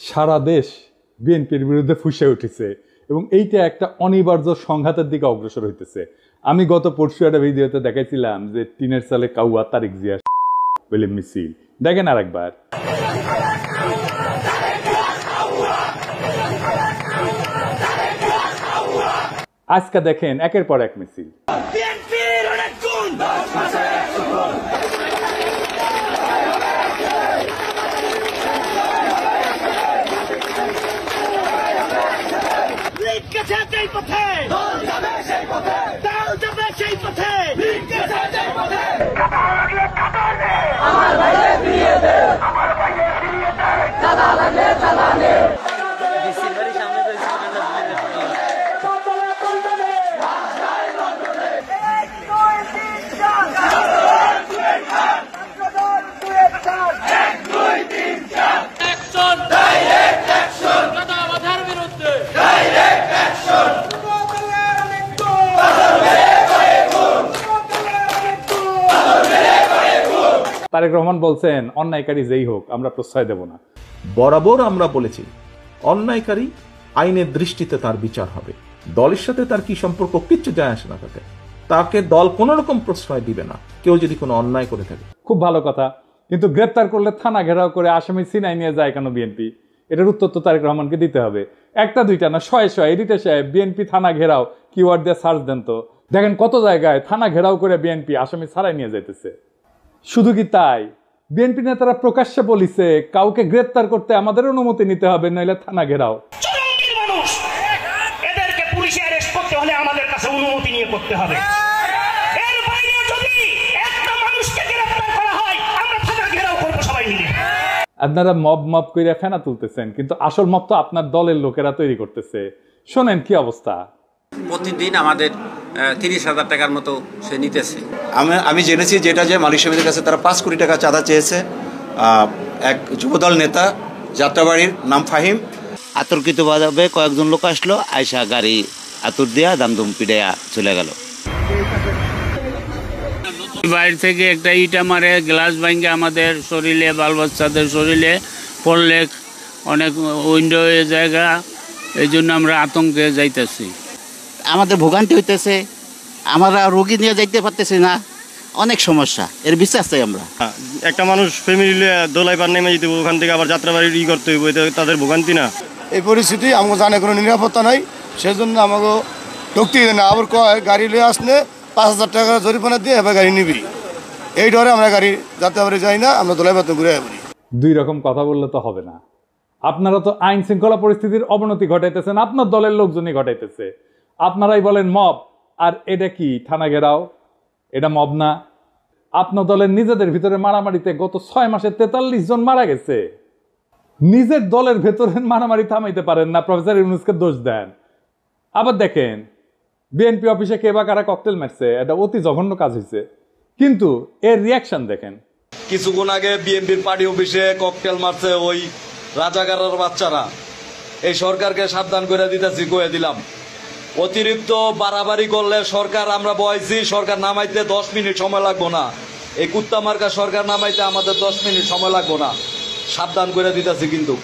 সারা দেশ বিএনপির বিরুদ্ধে ফুঁসে উঠেছে এবং এইটা একটা অনিবার্য সংঘাতের দিকে অগ্রসর হইতেছে। আমি গত পরশু একটা ভিডিওতে দেখাইছিলাম যে টিনের সালে কাউয়া তারেক জিয়া বলে মিছিল, দেখেন আর একবার। আজকে দেখেন একের পর এক মিছিল। তারেক রহমান বলছেন অন্যায়কারী যেই হোক আমরা প্রশ্রয় দেব না। বরাবর আমরা বলেছি অন্যায়কারী আইনের দৃষ্টিতে তার বিচার হবে, দলের সাথে তার কি সম্পর্ক কিচ্ছু যায় আসে না, তাকে দল কোন রকম প্রশ্রয় দিবে না কেউ যদি কোনো অন্যায় করে থাকে। খুব ভালো কথা, কিন্তু গ্রেপ্তার করলে থানা ঘেরাও করে আসামি সিনাই নিয়ে যায় কেন বিএনপি? এটার উত্তর তো তারেক রহমানকে দিতে হবে। একটা দুইটা না, শয়ে শয়ে এডিটর সাহেব বিএনপি থানা ঘেরাও কিওয়ার্ড দিয়ে সার্চ দেন তো, দেখেন কত জায়গায় থানা ঘেরাও করে বিএনপি আসামি ছাড়াই নিয়ে যাইতেছে। শুধু কি তাই, বিএনপি নেতারা প্রকাশ্যে বলিছে কাউকে গ্রেপ্তার করতে আমাদের অনুমতি নিতে হবে, নইলে থানা ঘেরাও। এদেরকে পুলিশে অ্যারেস্ট করতে হলে আমাদের কাছে অনুমতি নিয়ে করতে হবে। এর বাইরে যদি একটা মানুষকে গ্রেফতার করা হয় আমরা থানা ঘেরাও করব সবাই মিলে। আপনারা মব কইরা ফেনা তুলতেছেন, কিন্তু আসল মব তো আপনার দলের লোকেরা তৈরি করতেছে। শোনেন কি অবস্থা। প্রতিদিন আমাদের 30,000 টাকার মতো সে নিতেছে। আমি জেনেছি যেটা যে মালিক সমিতির কাছে তারা 5 কোটি টাকা চাঁদা চেয়েছে। এক যুবদল নেতা যাত্রাবাড়ির নাম ফাহিম, আতর্কিতভাবে কয়েকজন লোক আসলো, আয়সা গাড়ি আতুর দিয়া দামদুম পিড়াইয়া চলে গেল। বাইরে থেকে একটা ইটা মারে, গ্লাস ভাঙে আমাদের শরীরে, বাল বাচ্চাদের শরীরে পড়লে অনেক উইন্ডো জায়গা, এই জন্য আমরা আতঙ্কে যাইতেছি। আমাদের ভোগান্তি হইতেছে, আমরা রোগী নিয়ে যাইতে পারতেছি না, অনেক সমস্যা। এর বিশ্বাস চাই আমরা। একটা মানুষ ফ্যামিলি দোলাই পার নেমে যেতে, ওখান থেকে আবার যাত্রাবাড়ি করতে হইব, এটা তাদের ভোগান্তি না। এই পরিস্থিতি আমাকে জানে কোনো নিরাপত্তা নাই, সেজন্য আমাকে ঢুকতে না। আবার কয় গাড়ি লিয়ে আসলে 5,000 টাকা জরিমানা দিয়ে এবার গাড়ি নিবি, এই ডরে আমরা গাড়ি যাত্রাবাড়ি যাই না, আমরা দোলাই পাতে ঘুরে আসি। দুই রকম কথা বললে তো হবে না। আপনারা তো আইন শৃঙ্খলা পরিস্থিতির অবনতি ঘটাইতেছেন, আপনার দলের লোকজনই ঘটাইতেছে। আপনারাই বলেন মব, আর এটা কি থানা ঘেরাও? এটা মব না? আপনার দলের নিজেদের ভিতরে মারামারিতে গত 6 মাসে 43 জন মারা গেছে। নিজের দলের ভেতরে মারামারি থামাইতে পারেন না, প্রফেসর ইউনূসকে দোষ দেন। আবার দেখেন বিএনপি অফিসে কে বা কারা ককটেল মারছে, এটা অতি জঘন্য কাজ হয়েছে, কিন্তু এর রিয়াকশন দেখেন। কিছুক্ষণ আগে বিএনপির পার্টি অফিসে ককটেল মারছে ওই রাজাকারের বাচ্চারা। এই সরকারকে সাবধান করে দিতেছি, কয়ে দিলাম অতিরিক্ত বাড়াবাড়ি করলে সরকার আমরা বয়সি, সরকার নামাইতে 10 মিনিট সময় লাগবো না। এই কুত্তা মার্কা সরকার নামাইতে আমাদের 10 মিনিট সময় লাগবো না, সাবধান করে দিতেছি। কিন্তু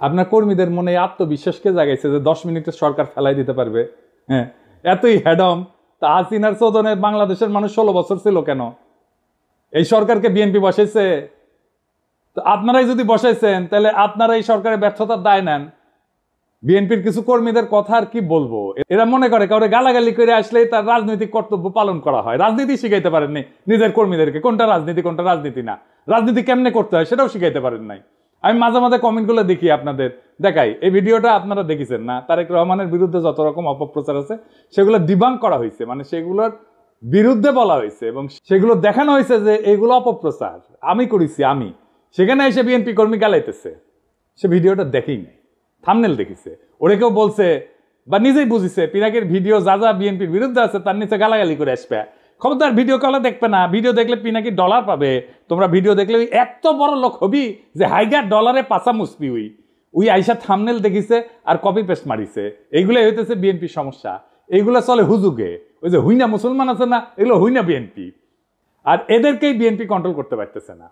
আপনার কর্মীদের মনে আত্মবিশ্বাসকে জাগাইছে যে 10 মিনিটে সরকার ফেলাই দিতে পারবে। হ্যাঁ, এতই হেডম। তা হাসিনার চোদনে বাংলাদেশের মানুষ 16 বছর ছিল কেন? এই সরকারকে বিএনপি বসাইছে। তো আপনারাই যদি বসাইছেন তাহলে আপনারা এই সরকারের ব্যর্থতার দায় নেন। বিএনপির কিছু কর্মীদের কথা আর কি বলবো, এরা মনে করে কাউরে গালাগালি করে আসলেই তার রাজনৈতিক কর্তব্য পালন করা হয়। রাজনীতি শিখাইতে পারেননি নিজের কর্মীদেরকে, কোনটা রাজনীতি কোনটা রাজনীতি না, রাজনীতি কেমনে করতে হয় সেটাও শিখাইতে পারেন নাই। আমি মাঝে মাঝে কমেন্টগুলো দেখি, আপনাদের দেখাই। এই ভিডিওটা আপনারা দেখেছেন না? তারেক রহমানের বিরুদ্ধে যত রকম অপপ্রচার আছে সেগুলো ডিবাঙ্ক করা হয়েছে, মানে সেগুলোর বিরুদ্ধে বলা হয়েছে এবং সেগুলো দেখানো হয়েছে যে এগুলো অপপ্রচার আমি করেছি। আমি সেখানে এসে বিএনপি কর্মী গালাইতেছে, সে ভিডিওটা দেখেই নাই, থাম্বনেল দেখিছে। ওরে কেউ বলছে বা নিজেই বুঝিছে পিনাকের ভিডিও যা যা বিএনপির বিরুদ্ধে আছে তার নিচে গালাগালি করে আসবে, খবরদার ভিডিও কলে দেখবে না, ভিডিও দেখলে পিনাকি ডলার পাবে। তোমরা ভিডিও দেখলে ওই এত বড় লোক হবি যে হাইগার ডলারে পাশা মুসবি ওই আইসা থামনেল দেখিছে আর কপি পেস্ট মারিছে। এইগুলো হইতেছে বিএনপির সমস্যা। এইগুলো চলে হুজুগে, ওই যে হুইনা মুসলমান আছে না, এগুলো হুইনা বিএনপি। আর এদেরকেই বিএনপি কন্ট্রোল করতে পারতেছে না।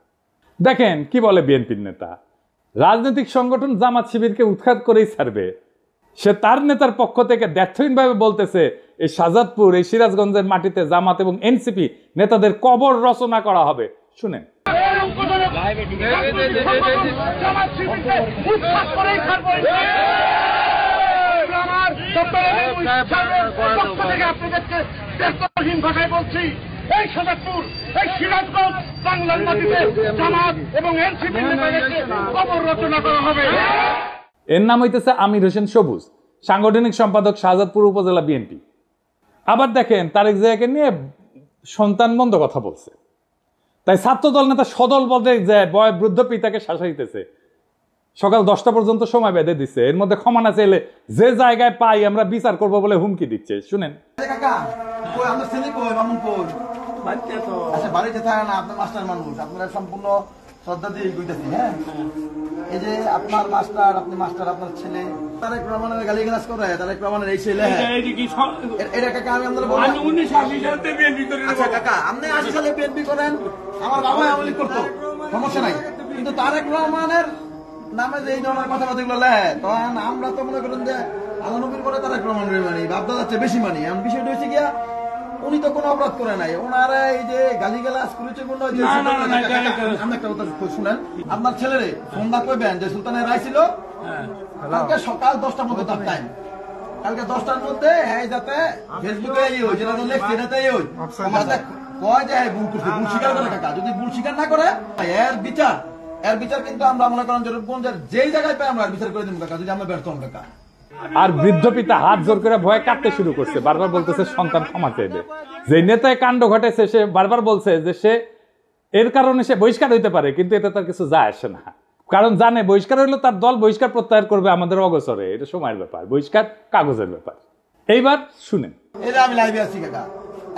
দেখেন কি বলে বিএনপির নেতা, রাজনৈতিক সংগঠন জামাত শিবিরকে উৎখাত করেই ছাড়বে। সে তার নেতার পক্ষ থেকে দ্ব্যর্থহীনভাবে বলতেছে এই শাহজাদপুর, এই সিরাজগঞ্জের মাটিতে জামাত এবং এনসিপি নেতাদের কবর রচনা করা হবে। শুনেন, এই শাহজাদপুর, এই সিরাজগঞ্জ, বাংলার মাটিতে জামাত এবং এনসিপি নেতাদেরকে কবর রচনা করা হবে। এর নাম হইতেছে আমির হোসেন সবুজ, সাংগঠনিক সম্পাদক শাহজাদপুর উপজেলা বিএনপি। আবার দেখেন তারেক জিয়াকে নিয়ে সন্তান বন্ধ কথা বলছে, তাই ছাত্রদল নেতা সদল বলতে যায় বয়োবৃদ্ধ পিতাকে শাসাইতেছে। সকাল 10টা পর্যন্ত সময় বেঁধে দিচ্ছে, এর মধ্যে ক্ষমা না চাইলে যে জায়গায় পাই আমরা বিচার করবো বলে হুমকি দিচ্ছে। শুনেন, বাড়িতে থাকে না, আপনার মাস্টার মানুষ, আপনারা সম্পূর্ণ শ্রদ্ধা দিয়ে কইতেছি। হ্যাঁ, এই যে আপনার মাস্টার, আপনি মাস্টার, আপনার ছেলে তারেক রহমানের গালিগালাজ করে, তারেক রহমানের এই ছেলে, এটা কাকা আমি আপনাদের বলবো। আচ্ছা কাকা, আপনি 80 সালে বিএনপি করেন, আমার বাবা আওয়ামী লীগ করতো, সমস্যা নাই, কিন্তু তারেক রহমানের নামে যে এই ধরনের কথাবার্তা গুলো লেয়, তখন আমরা তো মনে করেন যে 99 পরে তারেক রহমানের মানি, বাপদাদা যাচ্ছে বেশি মানি। এমন বিষয়টা হচ্ছে গিয়া উনি তো কোনো অপরাধ করে নাই, ওনারা এই যে গালিগালাজ করেছে মনে হয়। আমি একটা কথা শুনেন, আপনার ছেলেরে ফোন দা কইবেন যে সুলতানের রায় ছিল কালকে সকাল 10টার মধ্যে তার টাইম, কালকে 10টার মধ্যে হ্যাঁ যাতে ফেসবুকে যেটা লেখছে এটাতে কয় যে ভুল করছে, ভুল স্বীকার করে কাকা। যদি ভুল স্বীকার না করে এর বিচার কিন্তু আমরা মনে করেন যেই জায়গায় পাই আমরা বিচার করে দিব কাকা, যদি আমরা ব্যর্থ হন কাকা। আর বৃদ্ধ পিতা হাত জোর করে ভয়ে কাঁদতে শুরু করছে, বারবার বলতেছে সন্তান ক্ষমা চাইবে। যে নেতায় কাণ্ড ঘটেছে সে বারবার বলছে যে সে এর কারণে সে বহিষ্কার হইতে পারে, কিন্তু এতে তার কিছু যায় আসে না, কারণ জানে বহিষ্কার হইলে তার দল বহিষ্কার প্রত্যাহার করবে আমাদের অগোচরে। এটা সময়ের ব্যাপার, বহিষ্কার কাগজের ব্যাপার। এইবার শুনেন, এটা আমি লাইভে আছি কাকা,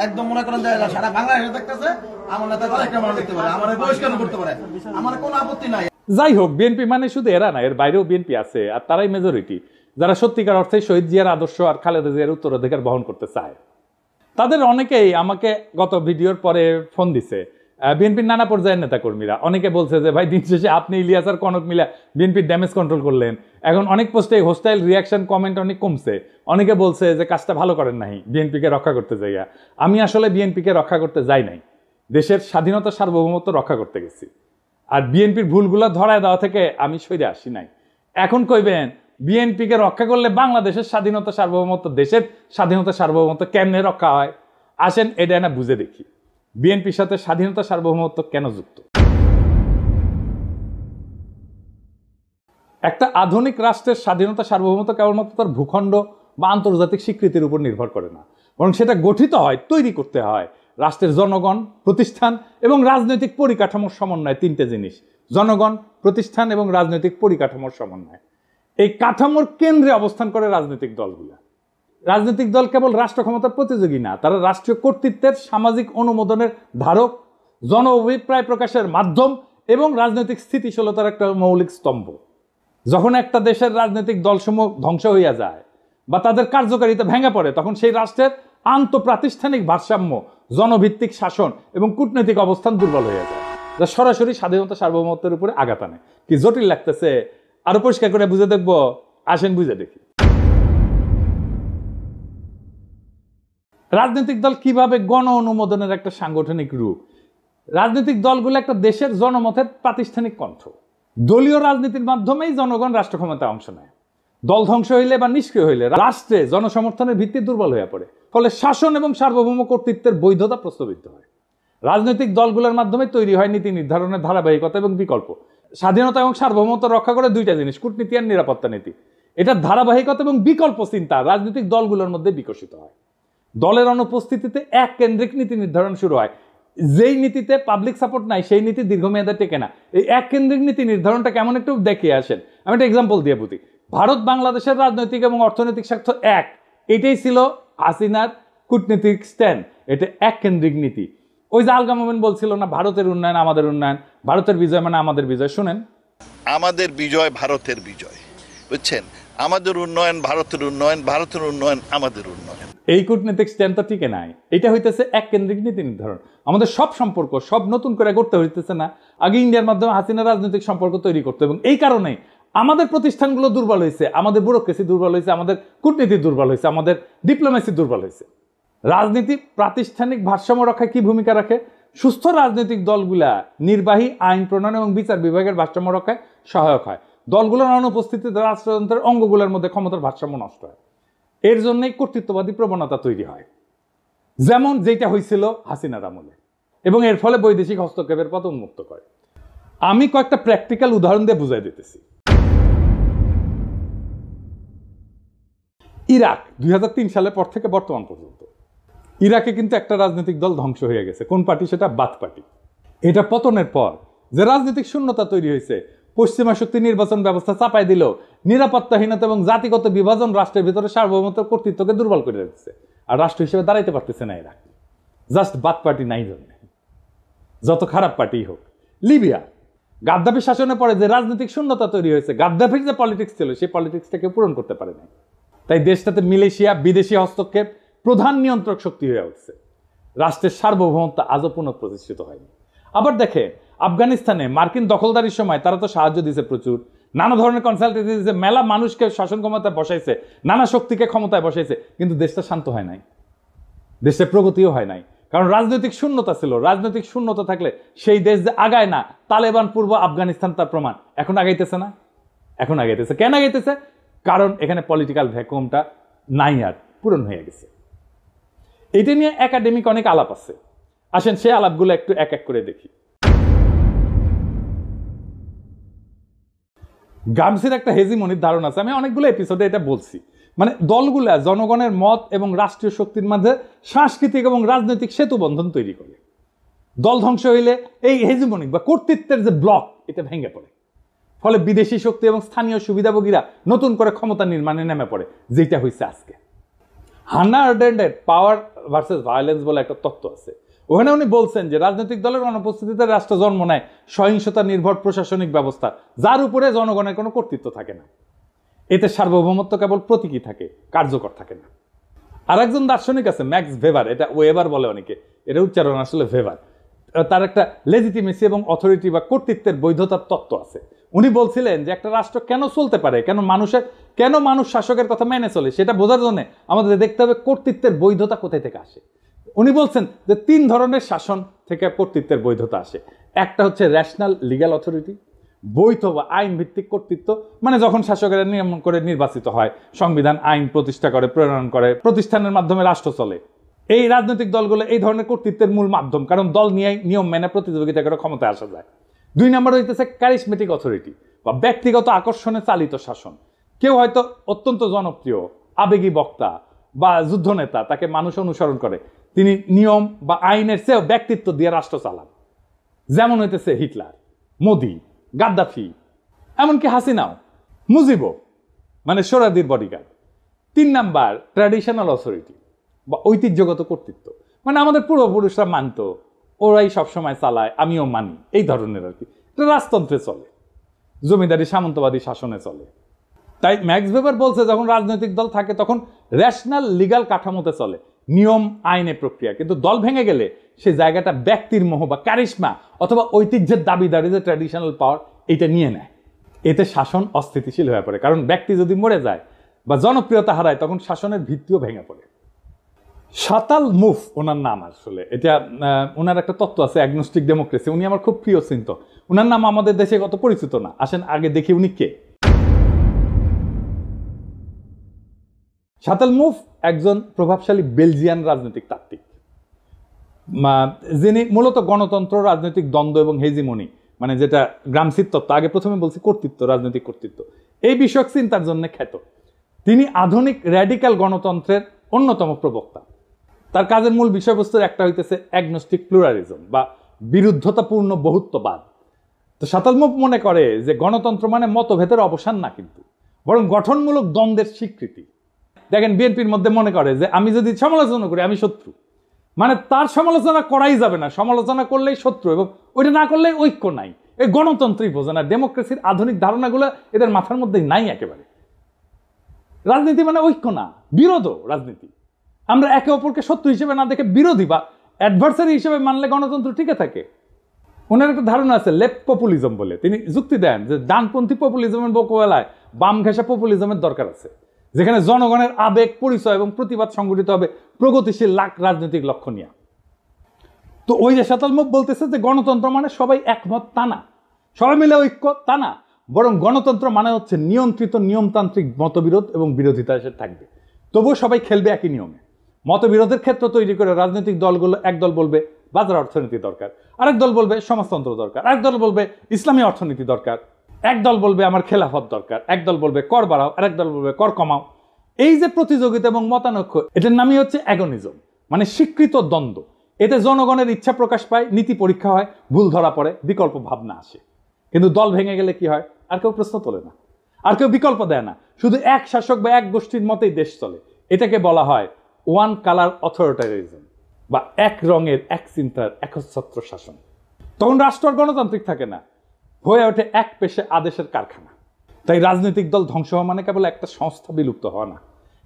একদম মনে করেন যে সারা বাংলাদেশে দেখতেছে আমার নেতা একটা মানুষ দেখতে পারে, আমার বহিষ্কার করতে পারে, আমার কোনো আপত্তি নাই। যাই হোক, বিএনপি মানে শুধু এরা না, এর বাইরেও বিএনপি আছে, আর তারাই মেজরিটি, যারা সত্যিকার অর্থে শহীদ জিয়ার আদর্শ আর খালেদা জিয়ার উত্তরাধিকার বহন করতে চায়। তাদের অনেকেই আমাকে গত ভিডিওর পরে ফোন দিছে, বিএনপির নানা পর্যায়ের নেতাকর্মীরা। অনেকে বলছে যে ভাই দিন শেষে আপনি ইলিয়াস আর কনক মিলা বিএনপির ড্যামেজ কন্ট্রোল করলেন। এখন অনেক পোস্টে হোস্টাইল রিয়াকশন কমেন্ট অনেক কমছে। অনেকে বলছে যে কাজটা ভালো করেন নাই, বিএনপিকে রক্ষা করতে যাইয়া। আমি আসলে বিএনপিকে রক্ষা করতে যাই নাই, দেশের স্বাধীনতা সার্বভৌমত্ব রক্ষা করতে গেছি। আর বিএনপির ভুলগুলো ধরায় দেওয়া থেকে আমি সইরে আসি নাই। এখন কইবেন বিএনপিকে রক্ষা করলে বাংলাদেশের স্বাধীনতা সার্বভৌমত্ব, দেশের স্বাধীনতা সার্বভৌমত্ব কেমনে রক্ষা হয়? আসেন এটা না বুঝে দেখি, বিএনপির সাথে স্বাধীনতা সার্বভৌমত্ব কেন যুক্ত। একটা আধুনিক রাষ্ট্রের স্বাধীনতা সার্বভৌমত্ব কেবলমাত্র তার ভূখণ্ড বা আন্তর্জাতিক স্বীকৃতির উপর নির্ভর করে না, বরং সেটা গঠিত হয়, তৈরি করতে হয় রাষ্ট্রের জনগণ, প্রতিষ্ঠান এবং রাজনৈতিক পরিকাঠামোর সমন্বয়। তিনটে জিনিস, জনগণ, প্রতিষ্ঠান এবং রাজনৈতিক পরিকাঠামোর সমন্বয়। এই কাঠামোর কেন্দ্রে অবস্থান করে রাজনৈতিক দলগুলা। রাজনৈতিক দল কেবল রাষ্ট্র ক্ষমতার প্রতিযোগী না, তারা রাষ্ট্রীয় কর্তৃত্বের সামাজিক অনুমোদনের ধারক, জন অভিপ্রায় প্রকাশের মাধ্যম এবং রাজনৈতিক স্থিতিশীলতার একটা মৌলিক স্তম্ভ। যখন একটা দেশের রাজনৈতিক দলসমূহ ধ্বংস হইয়া যায় বা তাদের কার্যকারিতা ভেঙে পড়ে, তখন সেই রাষ্ট্রের আন্তঃপ্রাতিষ্ঠানিক ভারসাম্য, জনভিত্তিক শাসন এবং কূটনৈতিক অবস্থান দুর্বল হয়ে যায়, যা সরাসরি স্বাধীনতা সার্বভৌমত্বের উপরে আঘাত আনে। কি জটিল লাগতেছে? আরো পরিষ্কার করে বুঝে দেখবো, আসেন বুঝে দেখি। রাজনৈতিক দল কিভাবে গণ অনুমোদনের একটা সাংগঠনিক রূপ। রাজনৈতিক দলগুলো একটা দেশের জনমতের প্রাতিষ্ঠানিক কণ্ঠ। দলীয় রাজনীতির মাধ্যমেই জনগণ রাষ্ট্র ক্ষমতায় অংশ নেয়। দল ধ্বংস হইলে বা নিষ্ক্রিয় হইলে রাষ্ট্রে জনসমর্থনের ভিত্তি দুর্বল হয়ে পড়ে, ফলে শাসন এবং সার্বভৌম কর্তৃত্বের বৈধতা প্রশ্নবিদ্ধ হয়। রাজনৈতিক দলগুলোর মাধ্যমে তৈরি হয় নীতি নির্ধারণের ধারাবাহিকতা এবং বিকল্প। স্বাধীনতা এবং সার্বভৌমত্ব রক্ষা করে দুইটা জিনিস, কূটনীতি আর নিরাপত্তা নীতি। এটা ধারাবাহিকতা এবং বিকল্প চিন্তা রাজনৈতিক দলগুলোর মধ্যে বিকশিত হয়। দলের অনুপস্থিতিতে এক কেন্দ্রিক নীতি নির্ধারণ শুরু হয়। যেই নীতিতে পাবলিক সাপোর্ট নাই সেই নীতি দীর্ঘমেয়াদে টেকে না। এই এক কেন্দ্রিক নীতি নির্ধারণটা কেমন একটু দেখিয়ে আসেন। আমি একটা এক্সাম্পল দিয়ে বুঝি। ভারত বাংলাদেশের রাজনৈতিক এবং অর্থনৈতিক স্বার্থ এক, এটাই ছিল হাসিনার কূটনীতিক স্ট্যান্ড, এটা এককেন্দ্রিক নীতি। ওই যে আলগা মোমেন বলছিল না, ভারতের উন্নয়ন আমাদের উন্নয়ন, ভারতের বিজয় মানে আমাদের বিজয়। শুনেন, আমাদের বিজয় ভারতের বিজয়, বুঝছেন? আমাদের উন্নয়ন ভারতের উন্নয়ন, ভারতের উন্নয়ন আমাদের উন্নয়ন। এই কূটনীতিক স্ট্যান্ড তো টিকে নাই। এটা হইতেছে এককেন্দ্রিক নীতি নির্ধারণ। আমাদের সব সম্পর্ক সব নতুন করে করতে হইতেছে না, আগে ইন্ডিয়ার মাধ্যমে হাসিনা রাজনৈতিক সম্পর্ক তৈরি করতে, এবং এই কারণে আমাদের প্রতিষ্ঠানগুলো দুর্বল হয়েছে, আমাদের ব্যুরোক্রেসি দুর্বল হয়েছে, আমাদের কূটনীতি দুর্বল হয়েছে, আমাদের ডিপ্লোমেসি দুর্বল হয়েছে। রাজনীতি প্রাতিষ্ঠানিক ভারসাম্য রক্ষায় কি ভূমিকা রাখে? সুস্থ রাজনৈতিক দলগুলা নির্বাহী, আইন প্রণয়ন এবং বিচার বিভাগের ভারসাম্য রক্ষায় সহায়ক হয়। দলগুলোর অনুপস্থিতিতে রাষ্ট্রযন্ত্রের অঙ্গগুলোর মধ্যে ক্ষমতার ভারসাম্য নষ্ট হয়। এর জন্যই কর্তৃত্ববাদী প্রবণতা তৈরি হয়, যেমন যেটা হয়েছিল হাসিনার আমলে, এবং এর ফলে বৈদেশিক হস্তক্ষেপের পথ উন্মুক্ত করে। আমি কয়েকটা প্র্যাকটিক্যাল উদাহরণ দিয়ে বুঝাই দিতেছি। ইরাক 2003 সালের পর থেকে বর্তমান পর্যন্ত ইরাকে কিন্তু একটা রাজনৈতিক দল ধ্বংস হয়ে গেছে। কোন পার্টি? সেটা বাথ পার্টি। এটা পতনের পর যে রাজনৈতিক শূন্যতা তৈরি হয়েছে, পশ্চিমা শক্তি নির্বাচন ব্যবস্থা চাপাই দিল, নিরাপত্তাহীনতা এবং জাতিগত বিভাজন রাষ্ট্রের ভিতরে সার্বভৌমত্ব কর্তৃত্বকে দুর্বল করে দিচ্ছে, আর রাষ্ট্র হিসেবে দাঁড়াইতে পারতেছে না ইরাক। জাস্ট বাথ পার্টি নাই জন্য, যত খারাপ পার্টি হোক। লিবিয়া গাদ্দাফি শাসনের পরে যে রাজনৈতিক শূন্যতা তৈরি হয়েছে, গাদ্দাফির যে পলিটিক্স ছিল সেই পলিটিক্সটাকে পূরণ করতে পারে নাই। তাই দেশটাতে মিলেশিয়া, বিদেশি হস্তক্ষেপ প্রধান নিয়ন্ত্রক শক্তি হয়ে উঠছে। রাষ্ট্রের সার্বভৌমত্ব আজও পুনঃপ্রতিষ্ঠিত হয়নি। আবার দেখে আফগানিস্তানে মার্কিন দখলদারির সময় তারা তো সাহায্য দিয়েছে প্রচুর, নানা ধরনের কনসালটেন্সি দিয়েছে, মেলা মানুষকে শাসন ক্ষমতায় বসাইছে, নানা শক্তিকে ক্ষমতায় বসাইছে, কিন্তু দেশটা শান্ত হয় নাই, দেশের প্রগতিও হয় নাই, কারণ রাজনৈতিক শূন্যতা ছিল। রাজনৈতিক শূন্যতা থাকলে সেই দেশ যে আগায় না, তালেবান পূর্ব আফগানিস্তান তার প্রমাণ। এখন আগাইতেছে না, এখন আগাইতেছে। কেন আগাইতেছে? কারণ এখানে পলিটিক্যাল ভ্যাকুয়ামটা নাই, আর পূরণ হয়ে গেছে। এটা নিয়ে একাডেমিক অনেক আলাপ আছে, আসেন সেই আলাপগুলো একটু এক এক করে দেখি। গামসির একটা হেজিমনির ধারণা আছে, আমি অনেকগুলো এপিসোডে এটা বলছি। মানে দলগুলা জনগণের মত এবং রাষ্ট্রীয় শক্তির মাঝে সাংস্কৃতিক এবং রাজনৈতিক সেতু বন্ধন তৈরি করে। দল ধ্বংস হইলে এই হেজিমনিক বা কর্তৃত্বের যে ব্লক, এটা ভেঙে পড়ে। ফলে বিদেশি শক্তি এবং স্থানীয় সুবিধাভোগীরা নতুন করে ক্ষমতা নির্মাণে নেমে পড়ে, যেটা হয়েছে আজকে। হান্না আরেন্ডের পাওয়ার ভার্সেস ভায়োলেন্স বলে একটা তত্ত্ব আছে। ওখানে উনি বলছেন যে রাজনৈতিক দলের অনুপস্থিতিতে রাষ্ট্র জন্ম নেয় সহিংসতা নির্ভর প্রশাসনিক ব্যবস্থা, যার উপরে জনগণের কোনো কর্তৃত্ব থাকে না। এতে সার্বভৌমত্ব কেবল প্রতীকী থাকে, কার্যকর থাকে না। আর একজন দার্শনিক আছে ম্যাক্স ভেবার, এটা ওয়েবার বলে অনেকে, এটা উচ্চারণ আসলে ভেবার। তার একটা লেজিটিমেসি এবং অথরিটি বা কর্তৃত্বের বৈধতার তত্ত্ব আছে। উনি বলছিলেন যে একটা রাষ্ট্র কেন চলতে পারে, কেন মানুষ শাসকের কথা মেনে চলে, সেটা বোঝার জন্য আমাদের দেখতে হবে কর্তৃত্বের বৈধতা কোথায় থেকে আসে। উনি বলছেন যে 3 ধরনের শাসন থেকে কর্তৃত্বের বৈধতা আসে। একটা হচ্ছে ন্যাশনাল লিগ্যাল অথরিটি, বৈধ বা আইন ভিত্তিক কর্তৃত্ব, মানে যখন শাসকেরা নিয়ম করে নির্বাচিত হয়, সংবিধান আইন প্রতিষ্ঠা করে, প্রণয়ন করে, প্রতিষ্ঠানের মাধ্যমে রাষ্ট্র চলে। এই রাজনৈতিক দলগুলো এই ধরনের কর্তৃত্বের মূল মাধ্যম, কারণ দল নিয়ে নিয়ম মেনে প্রতিযোগিতা করে ক্ষমতায় আসা যায়। 2 নম্বর হইতেছে ক্যারিসমেটিক অথরিটি বা ব্যক্তিগত আকর্ষণে চালিত শাসন। কেউ হয়তো অত্যন্ত জনপ্রিয়, আবেগী বক্তা বা যুদ্ধনেতা, তাকে মানুষ অনুসরণ করে, তিনি নিয়ম বা আইনের চেয়েও ব্যক্তিত্ব দিয়ে রাষ্ট্র চালান। যেমন হইতেছে হিটলার, মোদি, গাদ্দাফি, এমনকি হাসিনাও, মুজিবও, মানে সোহরাওয়ার্দীর বডিগার্ড। 3 নাম্বার ট্র্যাডিশনাল অথরিটি বা ঐতিহ্যগত কর্তৃত্ব, মানে আমাদের পূর্বপুরুষরা মানত, ওরাই সবসময় চালায়, আমিও মানি, এই ধরনের আর কি। এটা রাজতন্ত্রে চলে, জমিদারি সামন্তবাদী শাসনে চলে। তাই ম্যাক্স ভেবার বলছে যখন রাজনৈতিক দল থাকে তখন রেশনাল লিগ্যাল কাঠামোতে চলে, নিয়ম আইনে প্রক্রিয়া, কিন্তু দল ভেঙে গেলে সেই জায়গাটা ব্যক্তির মোহ বা ক্যারিশমা অথবা ঐতিহ্যের দাবিদারি, যে ট্র্যাডিশনাল পাওয়ার, এটা নিয়ে নেয়। এতে শাসন অস্থিতিশীল হয়ে পড়ে, কারণ ব্যক্তি যদি মরে যায় বা জনপ্রিয়তা হারায় তখন শাসনের ভিত্তিও ভেঙে পড়ে। শাতাল মুফ ওনার নাম, আসলে এটা ওনার একটা তত্ত্ব আছে অ্যাগনোস্টিক ডেমোক্রেসি। উনি আমার খুব প্রিয় চিন্তক। ওনার নাম আমাদের দেশে কত পরিচিত না, আসেন আগে দেখি উনি কে। শাতাল মুফ একজন প্রভাবশালী বেলজিয়ান রাজনৈতিক তাত্ত্বিক, যিনি মূলত গণতন্ত্র, রাজনৈতিক দ্বন্দ্ব এবং হেজিমনি, মানে যেটা গ্রামসির তত্ত্ব, আগে প্রথমে বলছি কর্তৃত্ব, রাজনৈতিক কর্তৃত্ব, এই বিষয়ক চিন্তার জন্য খ্যাত। তিনি আধুনিক র্যাডিক্যাল গণতন্ত্রের অন্যতম প্রবক্তা। তার কাজের মূল বিষয়বস্তুর একটা হইতেছে অ্যাগনোস্টিক প্লুরালিজম বা বিরুদ্ধতাপূর্ণ বহুত্ববাদ। তো শাতাল মুফ মনে করে যে গণতন্ত্র মানে মতভেদের অবসান না, কিন্তু বরং গঠনমূলক দ্বন্দ্বের স্বীকৃতি। দেখেন বিএনপির মধ্যে মনে করে যে আমি যদি সমালোচনা করি আমি শত্রু, মানে তার সমালোচনা করাই যাবে না, সমালোচনা করলেই শত্রু, এবং ওইটা না করলে ঐক্য নাই। এই গণতন্ত্রই বোঝে না, ডেমোক্রেসির আধুনিক ধারণাগুলো এদের মাথার মধ্যে নাই একেবারে। রাজনীতি মানে ঐক্য না, বিরোধ রাজনীতি। আমরা একে অপরকে শত্রু হিসেবে না দেখে বিরোধী বা অ্যাডভার্সারি হিসেবে মানলে গণতন্ত্র টিকে থাকে। ওনার একটা ধারণা আছে লেফট পপুলিজম বলে, তিনি যুক্তি দেন যে ডানপন্থী পপুলিজমের মোকাবেলায় বাম ঘেঁষা পপুলিজমের দরকার আছে, যেখানে জনগণের আবেগ, পরিচয় এবং প্রতিবাদ সংগঠিত হবে প্রগতিশীল রাজনৈতিক লক্ষ্য নিয়ে। তো ওই যে শতালমুখ বলতেছে যে গণতন্ত্র মানে সবাই একমত তা না, সবাই মিলে ঐক্য তা না, বরং গণতন্ত্র মানে হচ্ছে নিয়ন্ত্রিত নিয়মতান্ত্রিক মতবিরোধ এবং বিরোধিতা এসে থাকবে, তবুও সবাই খেলবে একই নিয়মে। মতবিরোধের ক্ষেত্র তৈরি করে রাজনৈতিক দলগুলো একদল বলবে বাজার অর্থনীতি দরকার, আরেক দল বলবে সমাজতন্ত্র দরকার, আরেক দল বলবে ইসলামী অর্থনীতি দরকার, এক দল বলবে আমার খেলাফত দরকার, এক দল বলবে কর বাড়াও, আরেক দল বলবে কর কমাও। এই যে প্রতিযোগিতা এবং মতানৈক্য, এটার নামই হচ্ছে অ্যাগনিজম, মানে স্বীকৃত দ্বন্দ্ব। এতে জনগণের ইচ্ছা প্রকাশ পায়, নীতি পরীক্ষা হয়, ভুল ধরা পড়ে, বিকল্প ভাবনা আসে। কিন্তু দল ভেঙে গেলে কি হয়? আর কেউ প্রশ্ন তোলে না, আর কেউ বিকল্প দেয় না, শুধু এক শাসক বা এক গোষ্ঠীর মতেই দেশ চলে। এটাকে বলা হয় ওয়ান কালার অথরিটারিজম, বা এক রঙের এক চিন্তার একচ্ছত্র শাসন। তখন রাষ্ট্র আর গণতান্ত্রিক থাকে না, হয়ে ওঠে এক পেশে আদেশের কারখানা। তাই রাজনৈতিক দল ধ্বংস হওয়া মানে কেবল একটা সংস্থা বিলুপ্ত হওয়া না,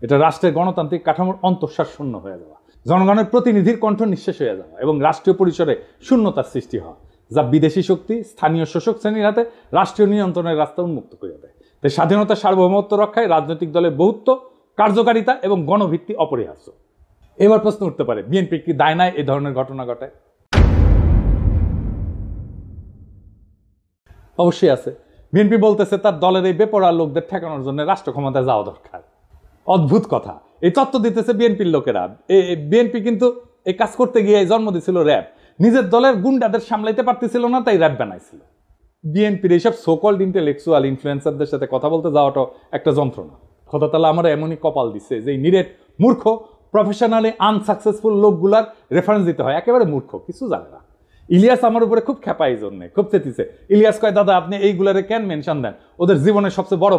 এটা রাষ্ট্রের গণতান্ত্রিক কাঠামোর অন্তঃসার শূন্য হয়ে যাওয়া, জনগণের প্রতিনিধির কণ্ঠ নিঃশেষ হয়ে যাওয়া এবং রাষ্ট্রীয় পরিসরে শূন্যতার সৃষ্টি হওয়া, যা বিদেশি শক্তি স্থানীয় শোষক শ্রেণীর হাতে রাষ্ট্রীয় নিয়ন্ত্রণের রাস্তা উন্মুক্ত করে দেয়। তাই স্বাধীনতা, সার্বভৌমত্ব রক্ষায় রাজনৈতিক দলের বহুত্ব, কার্যকারিতা এবং গণভিত্তি অপরিহার্য। এবার প্রশ্ন উঠতে পারে, বিএনপি কি দায় নাই এই ধরনের ঘটনা ঘটায়? অবশ্যই আছে। বিএনপি বলতেছে তার দলের এই বেপরোয়া লোকদের ঠেকানোর জন্য রাষ্ট্র ক্ষমতায় যাওয়া দরকার। অদ্ভুত কথা, এই তত্ত্ব দিতেছে বিএনপির লোকেরা। বিএনপি কিন্তু এই কাজ করতে গিয়ে জন্ম দিয়েছিল র্যাব, নিজের দলের গুন্ডাদের সামলাইতে পারতেছিল না, তাই র্যাব বানাইছিল। বিএনপির এইসব সোকল্ড ইন্টেলেকচুয়াল ইনফ্লুয়েন্সারদের সাথে কথা বলতে যাওয়াটা একটা যন্ত্রণা। খোদা তাআলা আমার এমনই কপাল দিচ্ছে যে নিরেট মূর্খ প্রফেশনালি আনসাকসেসফুল লোকগুলার রেফারেন্স দিতে হয়, একেবারে মূর্খ, কিছু জানে না। ইলিয়াস আমার উপরে খুব খেপা, এই জন্য খুব চেতিছে। ইলিয়াস কয় দাদা আপনি এইগুলারে কেন মেনশন দেন, ওদের জীবনের সবচেয়ে বড়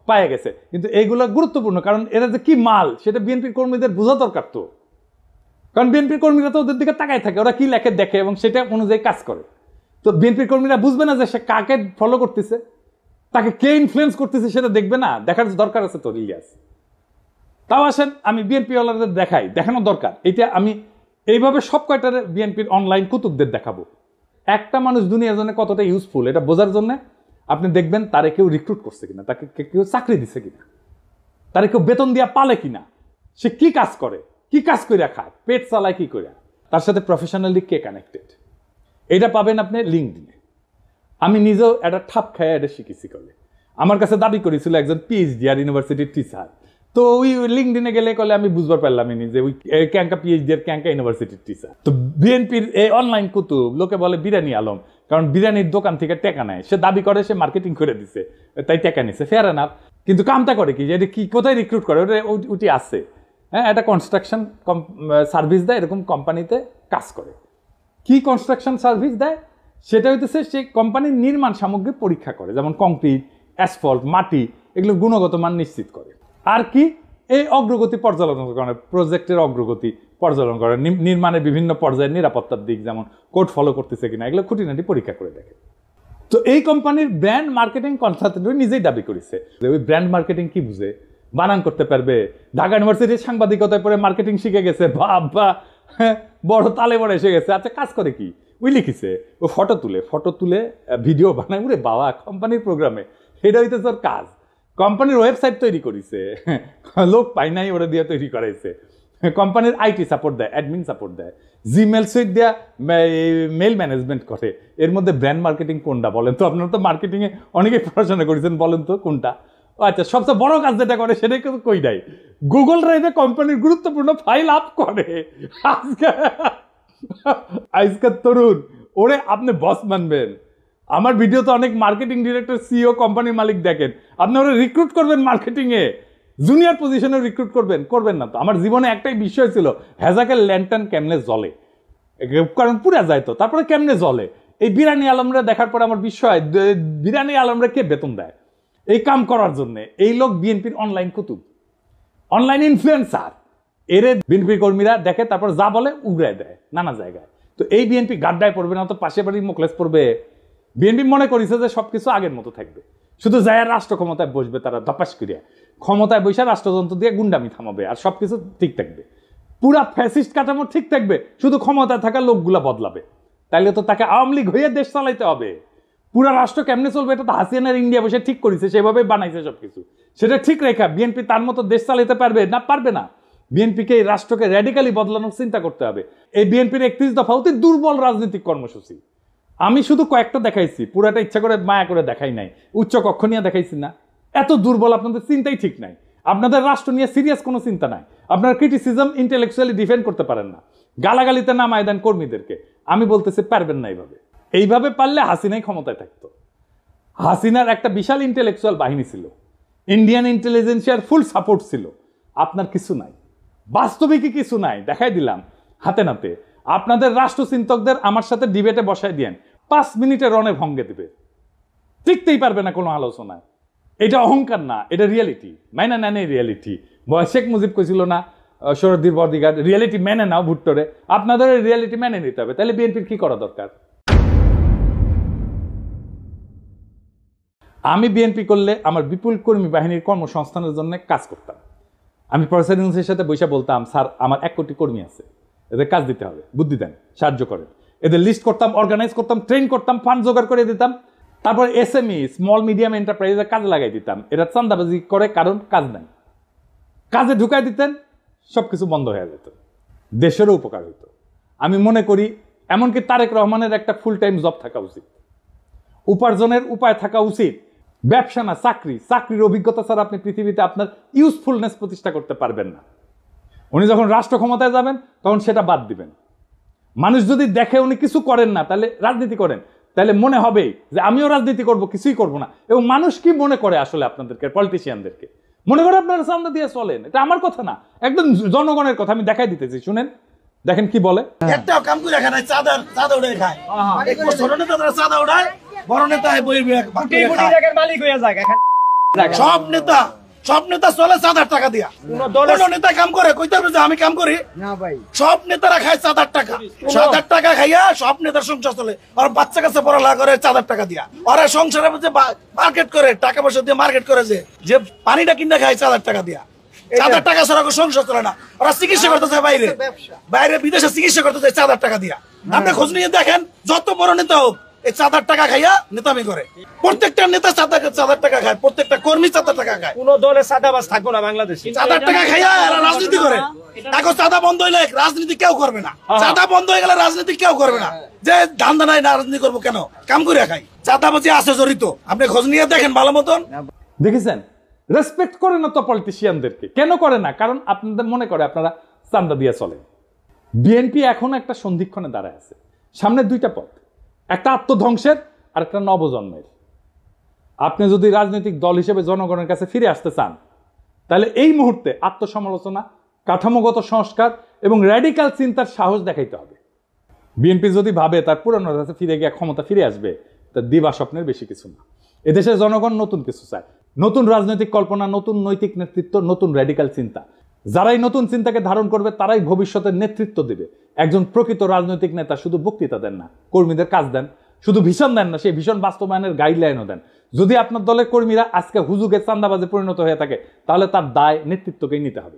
পাওয়া গেছে, কিন্তু এইগুলা গুরুত্বপূর্ণ, কারণ এরা যে কি মাল সেটা বিএনপির কর্মীদের বোঝা দরকার। তো কারণ বিএনপির কর্মীরা তো ওদের দিকে তাকায় থাকে, ওরা কি লেখে দেখে এবং সেটা অনুযায়ী কাজ করে। তো বিএনপির কর্মীরা বুঝবে না যে সে কাকে ফলো করতেছে, তাকে কে ইনফ্লুয়েন্স করতেছে, সেটা দেখবে না, দেখার দরকার আছে তো ইলিয়াস। তাও আসেন আমি বিএনপি ওয়ালাদের দেখানো দরকার, এটা আমি এইভাবে সব কয়টার বিএনপির অনলাইন কুতুবদের দেখাবো। একটা মানুষ দুনিয়ার জন্য কতটা ইউজফুল এটা বোঝার জন্য আপনি দেখবেন তারে কেউ রিক্রুট করছে কিনা, তাকে কেউ চাকরি দিচ্ছে কিনা, তারে কেউ বেতন দিয়া পালে কিনা, সে কি কাজ করে, কি কাজ করে খায়, পেট চালায় কি করে, তার সাথে প্রফেশনালি কে কানেক্টেড, এটা পাবেন আপনি লিঙ্কডইনে। আমি নিজেও একটা ঠাপ খায় এটা শিখেছি করলে। আমার কাছে দাবি করেছিল একজন পিএইচডি আর ইউনিভার্সিটির টিচার, তো ওই লিঙ্কডইনে গেলে কলে আমি বুঝবার পারলাম যে ওই ক্যাঙ্কা পিএইচডি আর ক্যাঙ্কা ইউনিভার্সিটির টিচার। তো বিএনপির এই অনলাইন কুতুব লোকে বলে বিরিয়ানি আলম, কারণ বিরিয়ানির দোকান থেকে টেকা নেয়, সে দাবি করে সে মার্কেটিং করে দিছে তাই টেকা নিছে, ফেয়ার এনাফ। কিন্তু কামটা করে কি, যে কি কোথায় রিক্রুট করে, ওটি আছে, হ্যাঁ, একটা কনস্ট্রাকশন সার্ভিস দেয়, এরকম কোম্পানিতে কাজ করে। কি কনস্ট্রাকশন সার্ভিস দেয় সেটা হইতেছে সে কোম্পানির নির্মাণ সামগ্রী পরীক্ষা করে, যেমন কংক্রিট, অ্যাসফল্ট, মাটি, এগুলো গুণগত মান নিশ্চিত করে। আর কি এই অগ্রগতি পর্যালোচনা করে, প্রজেক্টের অগ্রগতি পর্যালোচনা করে, নির্মাণের বিভিন্ন পর্যায়ের নিরাপত্তার দিক যেমন কোড ফলো করতেছে কিনা, এগুলো খুঁটিনাটি পরীক্ষা করে দেখে। তো এই কোম্পানির ব্র্যান্ড মার্কেটিং কনসালটেন্ট নিজেই দাবি করেছে যে ওই ব্র্যান্ড মার্কেটিং কি বুঝে, বানান করতে পারবে, ঢাকা ইউনিভার্সিটির সাংবাদিকতায় পরে মার্কেটিং শিখে গেছে, বাবা বড় তালে বড় এসে গেছে। আচ্ছা কাজ করে কি, ওই লিখিছে ও ফটো তুলে ভিডিও বানায়, উরে বাবা কোম্পানির প্রোগ্রামে, এটা হইতেছে ওর কাজ। কোম্পানির ওয়েবসাইট তৈরি করেছে, লোক পাই নাই ওরা দিয়ে তৈরি করাইছে। কোম্পানির আইটি সাপোর্ট দেয়, অ্যাডমিন সাপোর্ট দেয়, জিমেল সুইট দেয়া মেল ম্যানেজমেন্ট করে। এর মধ্যে ব্র্যান্ড মার্কেটিং কোনটা বলেন তো? আপনারা তো মার্কেটিংয়ে অনেকেই পড়াশোনা করেছেন, বলেন তো কোনটা? আচ্ছা সবচেয়ে বড় কাজ যেটা করে সেটাই কিন্তু কই নাই, গুগল ড্রাইভে কোম্পানির গুরুত্বপূর্ণ ফাইল আপ করে। আজকের তরুণ ওরে আপনি বস মানবেন। আমার ভিডিও তো অনেক মার্কেটিং ডিরেক্টর, সিইও, কোম্পানির মালিক দেখেন, আপনি ওরা রিক্রুট করবেন মার্কেটিংয়ে, জুনিয়র পজিশনে রিক্রুট করবেন না তো। আমার জীবনে একটাই বিষয় ছিল, হ্যাজাকের ল্যান্টার্ন কেমনে জ্বলে, কারণ পুরা যায় তো, তারপরে কেমনে জ্বলে। এই বিরানি আলমরা দেখার পরে আমার বিষয়, বিরানি আলমরা কে বেতন দেয় এই কাম করার জন্য? এই লোক বিএনপির অনলাইন কুতুব। Online influencer. এরে বিএনপি কর্মীরা দেখে, তারপর যা বলে উগড়ায় দেয় নানা জায়গায়। তো এই বিএনপি গাড্ডায় পড়বে না, তো পাশে বাড়ির মোকলেস পড়বে। বিএনপি মনে করেছে যে সবকিছু আগের মতো থাকবে, শুধু যায় রাষ্ট্র ক্ষমতায় বসবে তারা ধপাস করিয়া, ক্ষমতায় বসে রাষ্ট্রযন্ত্র দিয়ে গুন্ডামি থামাবে, আর সবকিছু ঠিক থাকবে, পুরা ফ্যাসিস্ট কাঠামো ঠিক থাকবে, শুধু ক্ষমতায় থাকা লোকগুলা বদলাবে। তাইলে তো তাকে আওয়ামী লীগ হয়ে দেশ চালাইতে হবে। পুরা রাষ্ট্র কেমনে চলবে এটা তো হাসিনার ইন্ডিয়া বসে ঠিক করেছে, সেভাবে বানাইছে সবকিছু। সেটা ঠিক রেখা বিএনপি তার মতো দেশ চালাইতে পারবে না? পারবে না। বিএনপিকে এই রাষ্ট্রকে র্যাডিক্যালি বদলানোর চিন্তা করতে হবে। এই বিএনপির 31 দফা অতি দুর্বল রাজনৈতিক কর্মসূচি। আমি শুধু কয়েকটা দেখাইছি, পুরাটা ইচ্ছা করে মায়া করে দেখাই নাই। উচ্চ কক্ষ নিয়ে দেখাইছি না? এত দুর্বল, আপনাদের চিন্তাই ঠিক নাই। আপনাদের রাষ্ট্র নিয়ে সিরিয়াস কোনো চিন্তা নাই। আপনার ক্রিটিসিজম ইন্টেলেকচুয়ালি ডিফেন্ড করতে পারেন না, গালাগালিতে নামায় দেন কর্মীদেরকে। আমি বলতেছি পারবেন না। এইভাবে পারলে হাসিনাই ক্ষমতায় থাকতো। হাসিনার একটা বিশাল ইন্টেলেকচুয়াল বাহিনী ছিল, ইন্ডিয়ান ইন্টেলিজেন্সিয়ার ফুল সাপোর্ট ছিল। আপনার কিছু নাই, বাস্তবিকই কিছু নাই। দেখাই দিলাম হাতে নাতে। আপনাদের রাষ্ট্রচিন্তকদের আমার সাথে ডিবেটে বসায় দিয়েন, 5 মিনিটে রণে ভঙ্গে দিবে, টিকতেই পারবে না কোনো আলোচনায়। এটা অহংকার না, এটা রিয়েলিটি। মেনে নেন এই রিয়েলিটি। শেখ মুজিব কইছিল না শরদ্দীর বদিগার, রিয়েলিটি মেনে নাও ভুট্টোরে। আপনাদের রিয়েলিটি মেনে নিতে হবে। তাহলে বিএনপির কি করা দরকার? আমি বিএনপি করলে আমার বিপুল কর্মী বাহিনীর কর্মসংস্থানের জন্য কাজ করতাম। আমি প্রফেসর ইউনূসের সাথে বৈশা বলতাম, স্যার আমার 1 কোটি কর্মী আছে, এদের কাজ দিতে হবে, বুদ্ধি দেন, সাহায্য করেন। এদের লিস্ট করতাম, অর্গানাইজ করতাম, ট্রেন করতাম, ফান্ড জোগাড় করে দিতাম। তারপর এসএমই স্মল মিডিয়াম এন্টারপ্রাইজে কাজে লাগাই দিতাম। এরা চান্দাবাজি করে, কারণ কাজ নাই। কাজে ঢুকাই দিতেন, সবকিছু বন্ধ হয়ে যেত, দেশেরও উপকার হইতো। আমি মনে করি এমনকি তারেক রহমানের একটা ফুল টাইম জব থাকা উচিত, উপার্জনের উপায় থাকা উচিত। ব্যবসা না চাকরি। চাকরির অভিজ্ঞতা ছাড়া আপনি পৃথিবীতে আপনার ইউজফুলনেস প্রতিষ্ঠা করতে পারবেন না। উনি যখন রাষ্ট্র ক্ষমতায় যাবেন তখন সেটা বাদ দিবেন। মানুষ যদি দেখে উনি কিছু করেন না, তাহলে রাজনীতি করেন, তাহলে মনে হবে যে আমিও রাজনীতি করব, কিছুই করব না। এবং মানুষ কি মনে করে আসলে আপনাদেরকে, পলিটিশিয়ানদেরকে মনে করে আপনারা চান্দা দিয়ে চলেন। এটা আমার কথা না, একদম জনগণের কথা। আমি দেখাই দিতেছি, শুনেন, দেখেন কি বলে। একটাও কাম করে খায় না, চাঁদা উড়ে খায়। ছোট নেতা চাঁদা উড়ায়, বড় নেতা মালিক হয়ে যায়। সব নেতা চলে চাঁদার টাকা দিয়া। কোন নেতা কাম করে কইতে হবে যে আমি কাম করি না ভাই? সব নেতারা খায় চাঁদার টাকা। চাঁদার টাকা খাইয়া সব নেতার সংসার চলে। আর বাচ্চা কাছে পড়ালেখা করে চাঁদার টাকা দিয়া। ওরা সংসারে যে মার্কেট করে, টাকা পয়সা দিয়ে মার্কেট করে, যে পানিটা কিনে খায় চাঁদার টাকা দিয়া। চাঁদার টাকা ছাড়া সংসার চলে না। ওরা চিকিৎসা করতে চায় বাইরে বিদেশে চিকিৎসা করতে চায় চাঁদার টাকা দিয়া। আপনি খোঁজ নিয়ে দেখেন, যত বড় নেতা হোক এই চাঁদার টাকা খাইয়া নেতামি করে। প্রত্যেকটা নেতা চাঁদার টাকা খায়, প্রত্যেকটা কর্মী চাঁদার টাকা খায়। কোন দলে চাঁদাবাজ থাকবো না বাংলাদেশে। চাঁদার টাকা খাইয়া রাজনীতি করে। এখন চাঁদা বন্ধ হইলে রাজনীতি কেউ করবে না। চাঁদা বন্ধ হয়ে গেলে রাজনীতি কেউ করবে না। যে ধান্দা নাই না রাজনীতি করবো কেন? কাম করে খাই। চাঁদাবাজি আছে জড়িত, আপনি খোঁজ নিয়ে দেখেন ভালো মতন। দেখেছেন, রেসপেক্ট করে না তো পলিটিশিয়ানদেরকে। কেন করে না? কারণ আপনাদের মনে করে আপনারা চান্দা দিয়ে চলেন। বিএনপি এখন একটা সন্ধিক্ষণে দাঁড়ায় আছে। সামনে 2টা পথ, একটা আত্মধ্বংসের আর একটা নবজন্মের। আপনি যদি রাজনৈতিক দল হিসেবে জনগণের কাছে ফিরে আসতে চান, তাহলে এই মুহূর্তে আত্মসমালোচনা, কাঠামোগত সংস্কার এবং র্যাডিক্যাল চিন্তার সাহস দেখাইতে হবে। বিএনপি যদি ভাবে তার পুরানো কাছে ফিরে গিয়ে ক্ষমতা ফিরে আসবে, তার দিবা স্বপ্নের বেশি কিছু না। এদেশের জনগণ নতুন কিছু চায়, নতুন রাজনৈতিক কল্পনা, নতুন নৈতিক নেতৃত্ব, নতুন র্যাডিক্যাল চিন্তা। যারাই নতুন চিন্তাকে ধারণ করবে তারাই ভবিষ্যতের নেতৃত্ব দেবে। একজন প্রকৃত রাজনৈতিক নেতা শুধু বক্তৃতা দেন না, কর্মীদের কাজ দেন। শুধু ভীষণ দেন না, সেই ভীষণ বাস্তবায়নের গাইডলাইনও দেন। যদি আপনার দলের কর্মীরা আজকে হুজুগে চান্দাবাজে পরিণত হয়ে থাকে, তাহলে তার দায় নেতৃত্বকেই নিতে হবে।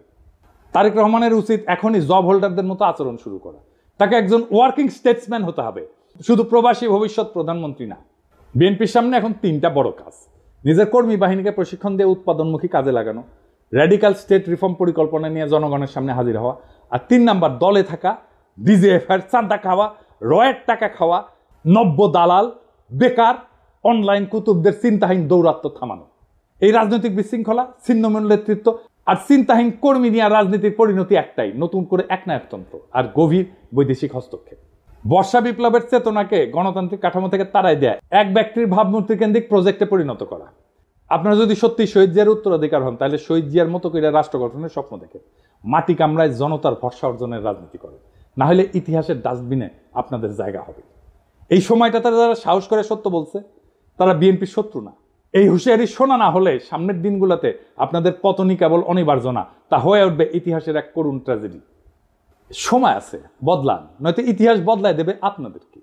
তারেক রহমানের উচিত এখনই জব হোল্ডারদের মতো আচরণ শুরু করা। তাকে একজন ওয়ার্কিং স্টেটসম্যান হতে হবে, শুধু প্রবাসী ভবিষ্যৎ প্রধানমন্ত্রী না। বিএনপির সামনে এখন 3টা বড় কাজ: নিজের কর্মী বাহিনীকে প্রশিক্ষণ দিয়ে উৎপাদনমুখী কাজে লাগানো, র্যাডিক্যাল স্টেট রিফর্ম পরিকল্পনা নিয়ে জনগণের সামনে হাজির হওয়া, আর 3 নাম্বার দলে থাকা ডিজিএফআর চাঁদা খাওয়া, রয়ের টাকা খাওয়া, নব্য দালাল, বেকার, অনলাইন কুতুবদের চিন্তাহীন দৌরাত্ম্য থামানো। এই রাজনৈতিক বিশৃঙ্খলা, ছিন্নমূল নেতৃত্ব আর চিন্তাহীন কর্মী নিয়ে রাজনীতির পরিণতি একটাই, নতুন করে একনায়কতন্ত্র আর গভীর বৈদেশিক হস্তক্ষেপ। বর্ষা বিপ্লবের চেতনাকে গণতান্ত্রিক কাঠামো থেকে তাড়াই দেয় এক ব্যক্তির ভাবমূর্তি কেন্দ্রিক প্রজেক্টে পরিণত করা। আপনারা যদি সত্যি শহীদ জিয়ার উত্তরাধিকার হন, তাহলে শহীদ জিয়ার মতো করে রাষ্ট্র গঠনের স্বপ্ন দেখে মাটি কামড়ায় জনতার ভরসা অর্জনের রাজনীতি করে। না হলে ইতিহাসের ডাস্টবিনে আপনাদের জায়গা হবে। এই সময়টা তারা যারা সাহস করে সত্য বলছে, তারা বিএনপির শত্রু না, এই হুঁশিয়ারি শোনা না হলে সামনের দিনগুলোতে আপনাদের পতনই কেবল অনিবার্য না, তা হয়ে উঠবে ইতিহাসের এক করুণ ট্র্যাজেডি। সময় আছে, বদলান, নয়তো ইতিহাস বদলায় দেবে আপনাদেরকে।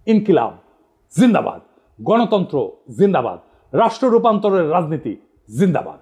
ইনকিলাব জিন্দাবাদ, গণতন্ত্র জিন্দাবাদ, রাষ্ট্র রূপান্তরের রাজনীতি জিন্দাবাদ।